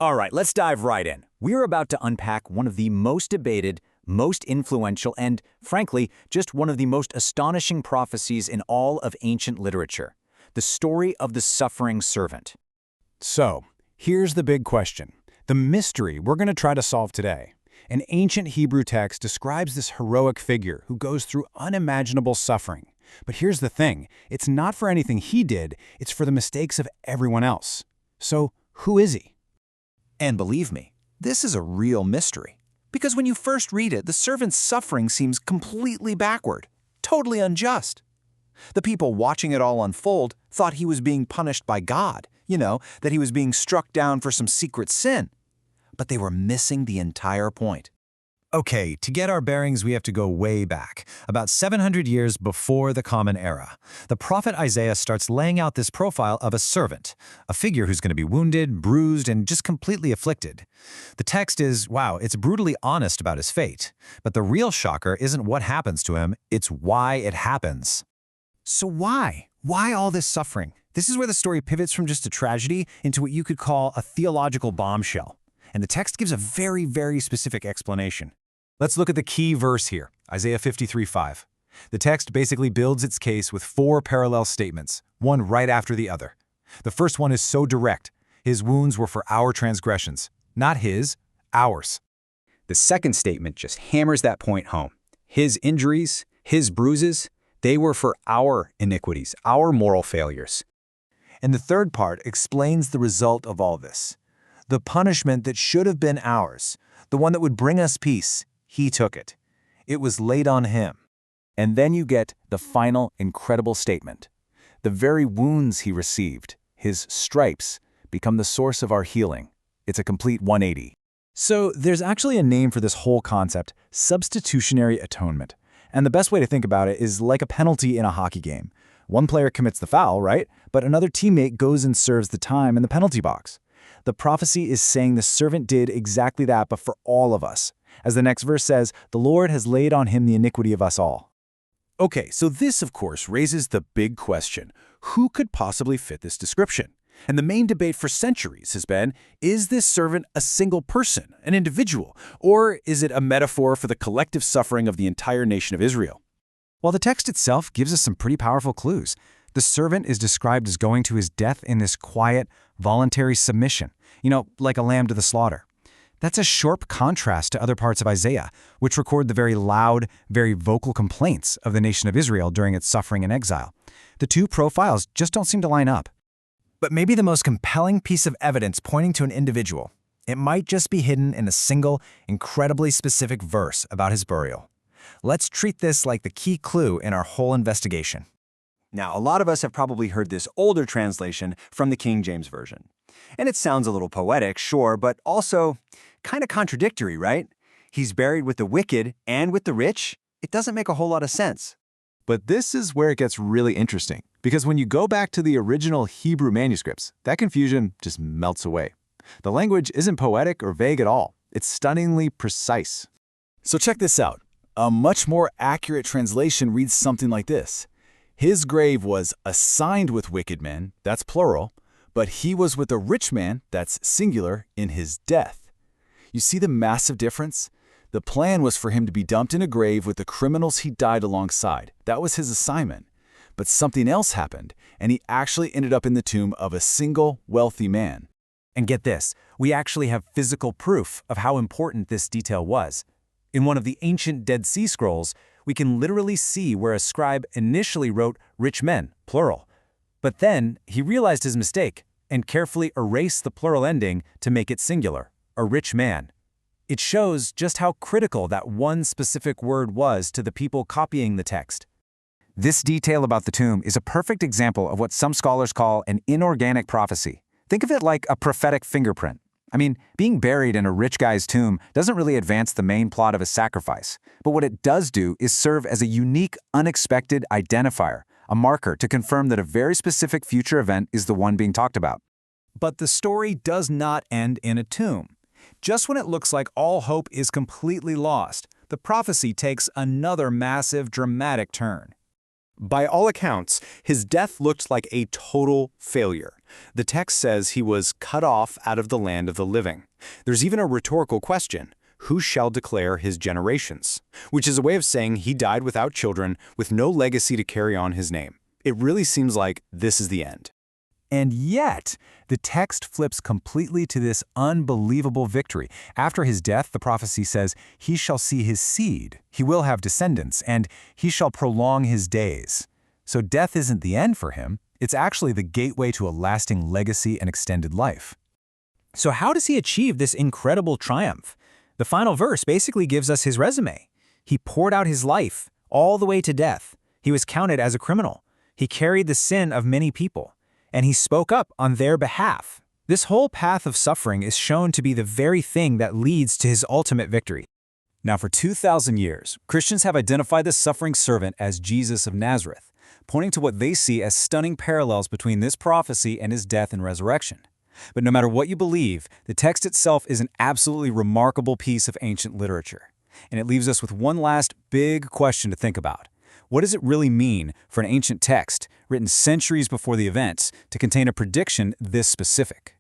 All right, let's dive right in. We're about to unpack one of the most debated, most influential, and, frankly, just one of the most astonishing prophecies in all of ancient literature: the story of the suffering servant. So, here's the big question. The mystery we're going to try to solve today. An ancient Hebrew text describes this heroic figure who goes through unimaginable suffering. But here's the thing, it's not for anything he did, it's for the mistakes of everyone else. So, who is he? And believe me, this is a real mystery. Because when you first read it, the servant's suffering seems completely backward, totally unjust. The people watching it all unfold thought he was being punished by God, that he was being struck down for some secret sin. But they were missing the entire point. Okay, to get our bearings, we have to go way back, about 700 years before the Common Era. The prophet Isaiah starts laying out this profile of a servant, a figure who's going to be wounded, bruised, and just completely afflicted. The text is, wow, it's brutally honest about his fate. But the real shocker isn't what happens to him, it's why it happens. So why? Why all this suffering? This is where the story pivots from just a tragedy into what you could call a theological bombshell. And the text gives a very, very specific explanation. Let's look at the key verse here, Isaiah 53:5. The text basically builds its case with 4 parallel statements, one right after the other. The first one is so direct. His wounds were for our transgressions. Not his, ours. The second statement just hammers that point home. His injuries, his bruises, they were for our iniquities, our moral failures. And the third part explains the result of all this. The punishment that should have been ours, the one that would bring us peace, he took it. It was laid on him. And then you get the final incredible statement. The very wounds he received, his stripes, become the source of our healing. It's a complete 180. So there's actually a name for this whole concept, substitutionary atonement. And the best way to think about it is like a penalty in a hockey game. One player commits the foul, right? But another teammate goes and serves the time in the penalty box. The prophecy is saying the servant did exactly that, but for all of us. As the next verse says, the Lord has laid on him the iniquity of us all. Okay, so this, of course, raises the big question. Who could possibly fit this description? And the main debate for centuries has been, is this servant a single person, an individual, or is it a metaphor for the collective suffering of the entire nation of Israel? Well, the text itself gives us some pretty powerful clues. The servant is described as going to his death in this quiet, voluntary submission, like a lamb to the slaughter. That's a sharp contrast to other parts of Isaiah, which record the very loud, very vocal complaints of the nation of Israel during its suffering and exile. The two profiles just don't seem to line up. But maybe the most compelling piece of evidence pointing to an individual, it might just be hidden in a single, incredibly specific verse about his burial. Let's treat this like the key clue in our whole investigation. Now, a lot of us have probably heard this older translation from the King James Version. And it sounds a little poetic, sure, but also kind of contradictory, right? He's buried with the wicked and with the rich. It doesn't make a whole lot of sense. But this is where it gets really interesting, because when you go back to the original Hebrew manuscripts, that confusion just melts away. The language isn't poetic or vague at all. It's stunningly precise. So check this out. A much more accurate translation reads something like this. His grave was assigned with wicked men, that's plural, but he was with a rich man, that's singular, in his death. You see the massive difference? The plan was for him to be dumped in a grave with the criminals he died alongside. That was his assignment. But something else happened, and he actually ended up in the tomb of a single, wealthy man. And get this, we actually have physical proof of how important this detail was. In one of the ancient Dead Sea Scrolls, we can literally see where a scribe initially wrote rich men, plural. But then he realized his mistake and carefully erased the plural ending to make it singular, a rich man. It shows just how critical that one specific word was to the people copying the text. This detail about the tomb is a perfect example of what some scholars call an inorganic prophecy. Think of it like a prophetic fingerprint. I mean, being buried in a rich guy's tomb doesn't really advance the main plot of a sacrifice. But what it does do is serve as a unique, unexpected identifier, a marker to confirm that a very specific future event is the one being talked about. But the story does not end in a tomb. Just when it looks like all hope is completely lost, the prophecy takes another massive, dramatic turn. By all accounts, his death looked like a total failure. The text says he was cut off out of the land of the living. There's even a rhetorical question: who shall declare his generations? Which is a way of saying he died without children, with no legacy to carry on his name. It really seems like this is the end. And yet, the text flips completely to this unbelievable victory. After his death, the prophecy says, he shall see his seed, he will have descendants, and he shall prolong his days. So death isn't the end for him. It's actually the gateway to a lasting legacy and extended life. So how does he achieve this incredible triumph? The final verse basically gives us his resume. He poured out his life all the way to death. He was counted as a criminal. He carried the sin of many people, and he spoke up on their behalf. This whole path of suffering is shown to be the very thing that leads to his ultimate victory. Now, for 2,000 years, Christians have identified the suffering servant as Jesus of Nazareth, pointing to what they see as stunning parallels between this prophecy and his death and resurrection. But no matter what you believe, the text itself is an absolutely remarkable piece of ancient literature. And it leaves us with one last big question to think about. What does it really mean for an ancient text, written centuries before the events, to contain a prediction this specific?